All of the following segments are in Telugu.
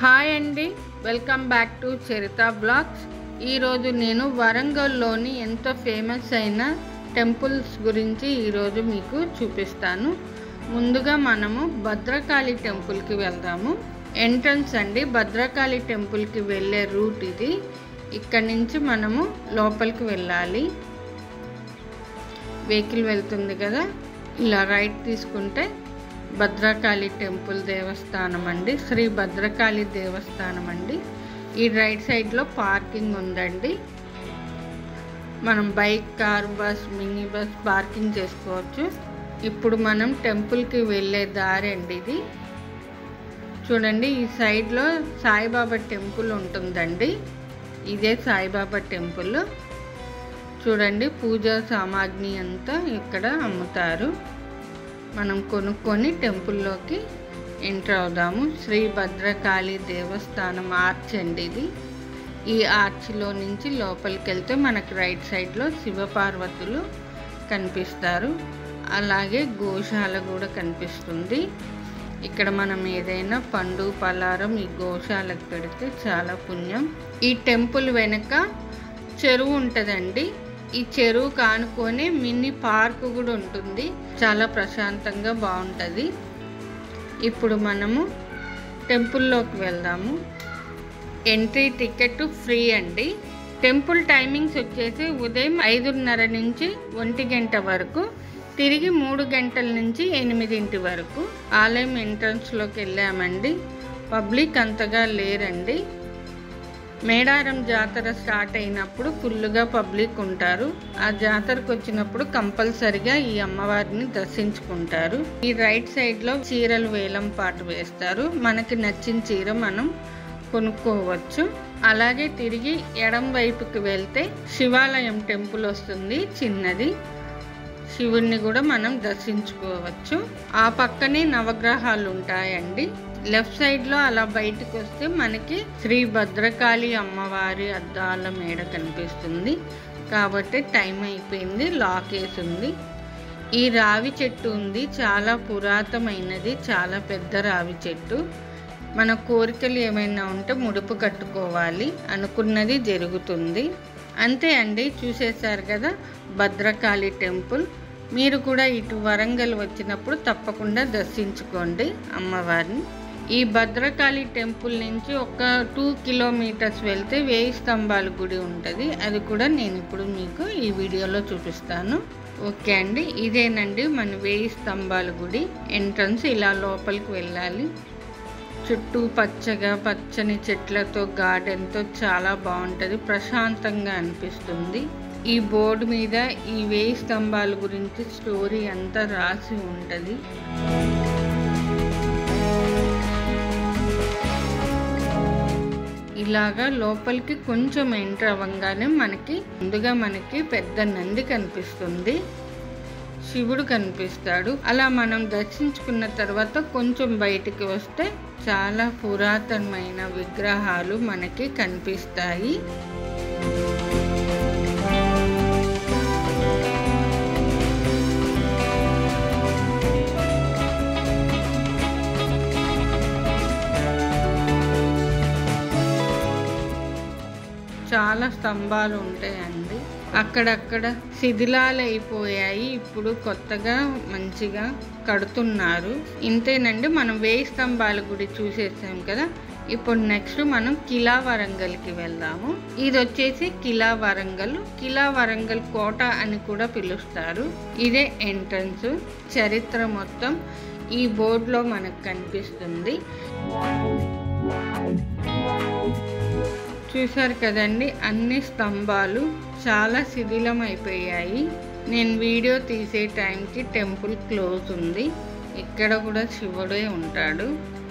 హాయ్ అండి, welcome back to Charitha blogs. ఈరోజు నేను వరంగల్లోని ఎంతో ఫేమస్ అయిన టెంపుల్స్ గురించి ఈరోజు మీకు చూపిస్తాను. ముందుగా మనము భద్రకాళి టెంపుల్కి వెళ్దాము. ఎంట్రన్స్ అండి, భద్రకాళి టెంపుల్కి వెళ్ళే రూట్ ఇది. ఇక్కడి నుంచి మనము లోపలికి వెళ్ళాలి. వెహికల్ వెళ్తుంది కదా, ఇలా రైట్ తీసుకుంటే భద్రకాళి టెంపుల్ దేవస్థానం అండి, శ్రీ భద్రకాళి దేవస్థానం అండి. ఈ రైట్ సైడ్లో పార్కింగ్ ఉందండి. మనం bike, car, bus, mini bus parking చేసుకోవచ్చు. ఇప్పుడు మనం టెంపుల్కి వెళ్ళే దారి అండి ఇది. చూడండి, ఈ సైడ్లో సాయిబాబా టెంపుల్ ఉంటుందండి. ఇదే సాయిబాబా టెంపుల్. చూడండి, పూజా సామాగ్రి అంతా ఇక్కడ అమ్ముతారు. మనం కొనుక్కొని టెంపుల్లోకి ఎంటర్ అవుదాము. శ్రీ భద్రకాళి దేవస్థానం ఆర్చ్ అండి ఇది. ఈ ఆర్చ్లో నుంచి లోపలికి వెళ్తే మనకు రైట్ సైడ్లో శివపార్వతులు కనిపిస్తారు. అలాగే గోశాల కూడా కనిపిస్తుంది. ఇక్కడ మనం ఏదైనా పండు పలారం ఈ గోశాలకు పెడితే చాలా పుణ్యం. ఈ టెంపుల్ వెనుక చెరువు ఉంటుందండి. ఈ చెరువు కానుకొని మినీ పార్క్ కూడా ఉంటుంది. చాలా ప్రశాంతంగా బాగుంటుంది. ఇప్పుడు మనము టెంపుల్లోకి వెళ్దాము. ఎంట్రీ టికెట్ ఫ్రీ అండి. టెంపుల్ టైమింగ్స్ వచ్చేసి ఉదయం 5:30 నుంచి 1 గంట వరకు, తిరిగి 3 గంటల నుంచి 8 వరకు. ఆలయం ఎంట్రన్స్లోకి వెళ్ళామండి. పబ్లిక్ అంతగా లేరండి. మేడారం జాతర స్టార్ట్ అయినప్పుడు ఫుల్గా పబ్లిక్ ఉంటారు. ఆ జాతరకు వచ్చినప్పుడు కంపల్సరిగా ఈ అమ్మవారిని దర్శించుకుంటారు. ఈ రైట్ సైడ్లో చీరలు వేలం పాటు వేస్తారు. మనకి నచ్చిన చీర మనం కొనుక్కోవచ్చు. అలాగే తిరిగి ఎడం వైపుకి వెళ్తే శివాలయం టెంపుల్ వస్తుంది, చిన్నది. శివుణ్ణి కూడా మనం దర్శించుకోవచ్చు. ఆ పక్కనే నవగ్రహాలు ఉంటాయండి. లెఫ్ట్ సైడ్లో అలా బయటకు వస్తే మనకి శ్రీ భద్రకాళి అమ్మవారి అద్దాల మేడ కనిపిస్తుంది. కాబట్టి టైం అయిపోయింది, లాక్ వేసి ఉంది. ఈ రావి చెట్టు ఉంది, చాలా పురాతనమైనది, చాలా పెద్ద రావి చెట్టు. మన కోరికలు ఏమైనా ఉంటే ముడుపు కట్టుకోవాలి, అనుకున్నది జరుగుతుంది. అంతే అండి, చూసేశారు కదా భద్రకాళి టెంపుల్. మీరు కూడా ఇటు వరంగల్ వచ్చినప్పుడు తప్పకుండా దర్శించుకోండి అమ్మవారిని. ఈ భద్రకాళి టెంపుల్ నుంచి ఒక 2 కిలోమీటర్స్ వెళ్తే 1000 స్తంభాల గుడి ఉంటుంది. అది కూడా నేను ఇప్పుడు మీకు ఈ వీడియోలో చూపిస్తాను. ఓకే అండి, ఇదేనండి మన 1000 స్తంభాల గుడి ఎంట్రన్స్. ఇలా లోపలికి వెళ్ళాలి. చుట్టూ పచ్చని చెట్లతో, గార్డెన్తో చాలా బాగుంటుంది, ప్రశాంతంగా అనిపిస్తుంది. ఈ బోర్డు మీద ఈ 1000 స్తంభాల గురించి స్టోరీ అంతా రాసి ఉంటుంది. ఇలాగా లోపలికి కొంచెం ఎంటర్ అవ్వగానే ముందుగా మనకి పెద్ద నంది కనిపిస్తుంది, శివుడు కనిపిస్తాడు. అలా మనం దర్శించుకున్న తర్వాత కొంచెం బయటికి వస్తే చాలా పురాతనమైన విగ్రహాలు మనకి కనిపిస్తాయి. చాలా స్తంభాలు ఉంటాయండి. అక్కడక్కడ శిథిలాలు అయిపోయాయి, ఇప్పుడు కొత్తగా మంచిగా కడుతున్నారు. ఇంతేనండి, మనం 1000 స్తంభాల గుడి చూసేసాం కదా. ఇప్పుడు నెక్స్ట్ మనం కిలా వరంగల్కి వెళ్దాము. ఇది వచ్చేసి కిలా వరంగల్ కోట అని కూడా పిలుస్తారు. ఇదే ఎంట్రన్స్. చరిత్ర మొత్తం ఈ బోర్డులో మనకు కనిపిస్తుంది. చూసారు కదండి, అన్ని స్తంభాలు చాలా శిథిలం అయిపోయాయి. నేను వీడియో తీసే టైంకి టెంపుల్ క్లోజ్ ఉంది. ఇక్కడ కూడా శివుడే ఉంటాడు.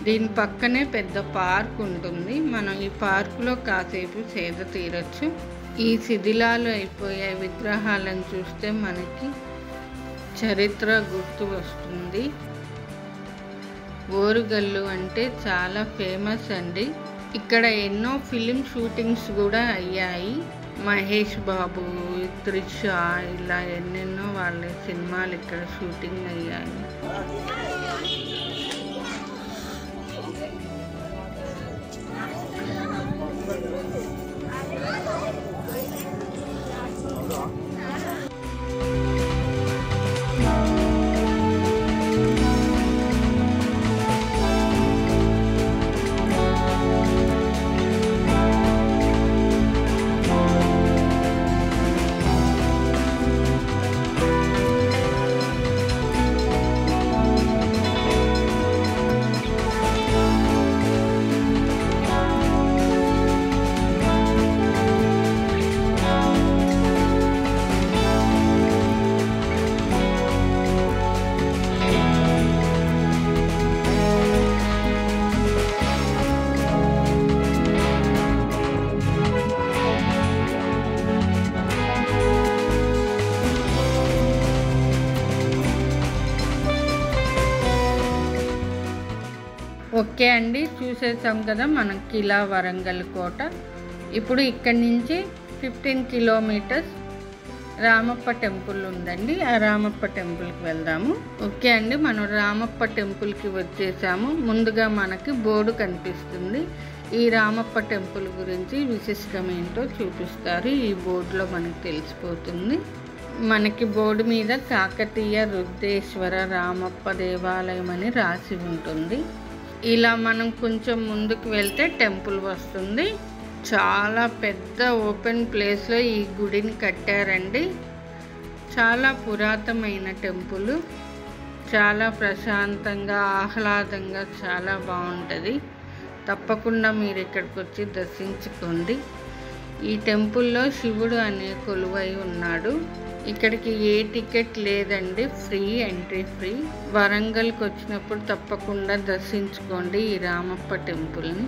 దీని పక్కనే పెద్ద పార్క్ ఉంటుంది. మనం ఈ పార్కులో కాసేపు సేద తీరచ్చు. ఈ శిథిలాలు అయిపోయే విగ్రహాలను చూస్తే మనకి చరిత్ర గుర్తు వస్తుంది. ఓరుగల్లు అంటే చాలా ఫేమస్ అండి. ఇక్కడ ఎన్నో ఫిలిం షూటింగ్స్ కూడా అయ్యాయి. మహేష్ బాబు, త్రిష, ఇలా ఎన్నెన్నో వాళ్ళ సినిమాలు ఇక్కడ షూటింగ్ అయ్యాయి. ఓకే అండి, చూసేసాం కదా మనం కిలా వరంగల్ కోట. ఇప్పుడు ఇక్కడి నుంచి 15 కిలోమీటర్స్ రామప్ప టెంపుల్ ఉందండి. ఆ రామప్ప టెంపుల్కి వెళ్దాము. ఓకే అండి, మనం రామప్ప టెంపుల్కి వచ్చేసాము. ముందుగా మనకి బోర్డు కనిపిస్తుంది. ఈ రామప్ప టెంపుల్ గురించి విశిష్టం ఏంటో చూపిస్తారు. ఈ బోర్డులో మనకు తెలిసిపోతుంది. మనకి బోర్డు మీద కాకతీయ రుద్రేశ్వర రామప్ప దేవాలయం అని రాసి ఉంటుంది. ఇలా మనం కొంచెం ముందుకు వెళ్తే టెంపుల్ వస్తుంది. చాలా పెద్ద ఓపెన్ ప్లేస్లో ఈ గుడిని కట్టారండి. చాలా పురాతనమైన టెంపుల్. చాలా ప్రశాంతంగా ఆహ్లాదంగా చాలా బాగుంటుంది. తప్పకుండా మీరు ఇక్కడికి వచ్చి దర్శించుకోండి. ఈ టెంపుల్లో శివుడు అనే కొలువై ఉన్నాడు. ఇక్కడికి ఏ టికెట్ లేదండి, ఫ్రీ, ఎంట్రీ ఫ్రీ. వరంగల్కి వచ్చినప్పుడు తప్పకుండా దర్శించుకోండి ఈ రామప్ప టెంపుల్ని.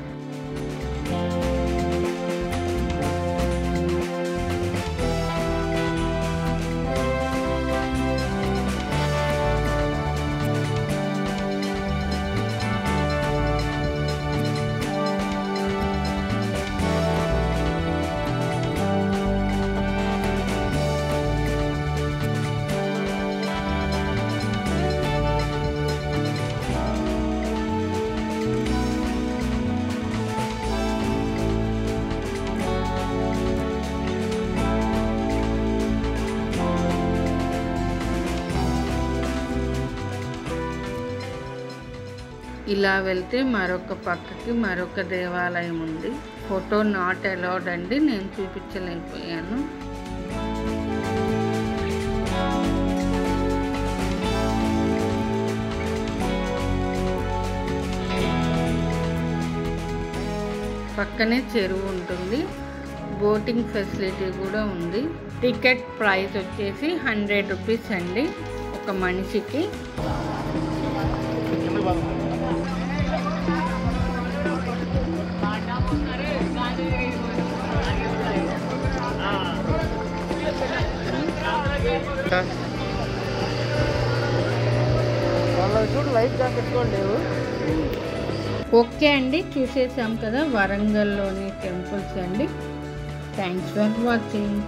ఇలా వెళ్తే మరొక పక్కకి మరొక దేవాలయం ఉంది. ఫోటో నాట్ అలౌడ్ అండి, నేను చూపించలేకపోయాను. పక్కనే చెరువు ఉంటుంది. బోటింగ్ ఫెసిలిటీ కూడా ఉంది. టికెట్ ప్రైస్ వచ్చేసి 100 రూపీస్ అండి ఒక మనిషికి. ఓకే అండి, చూసేసాం కదా వరంగల్లోని టెంపుల్స్ అండి. Thanks for watching.